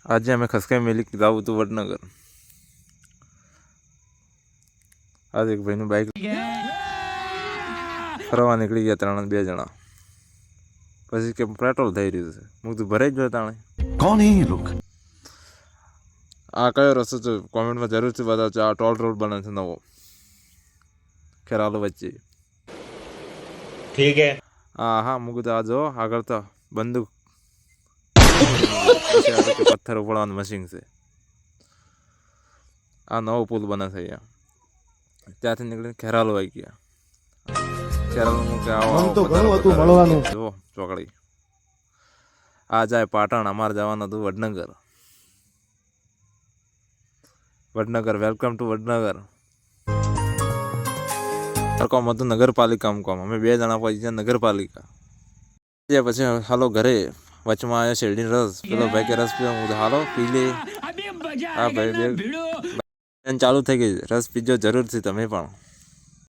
આજે અમે ખસકાઈ મેલી જવું હતું વડનગર. આજે એક ભાઈનું બાઇક ફરવા નીકળી ગયા 3-2 જણા. પછી કે પેટ્રોલ થઈ રહ્યું છે. હું તો ભરાઈ જ ગયો તાણે. કોણ હે ये लोग? આ કયો રસ્તો છે કોમેન્ટમાં જરૂરથી બતાવજો. આ ટોલ રોડ બને છે નવો ખેરાલુ વચ્ચે. ठीक है. હા મૂકું તો આ જો આગળ તો બંદૂક પથ્થર ઉપાડવાનું મશીન છે. આ નવો પુલ બને છે અહીંયા. ત્યાંથી નીકળીને ખેરાલુ આવી ગયા. ખેરાલુ જો ચોકડી આ જાય પાટણ. અમારે જવાનું હતું વડનગર. Welcome to Vadnagar. કામ હતું નગરપાલિકામાં કામ. અમે 2 જણા પહોંચી ગયા નગરપાલિકા. પછી હાલો ઘરે. વચમાં આવ્યો શેરડીનો રસ. પેલો ભાઈ કે રસ પીવા. હું હાલો પી લે. હા ભાઈ ચાલુ થઈ ગઈ. રસ પીજો જરૂરથી તમે પણ.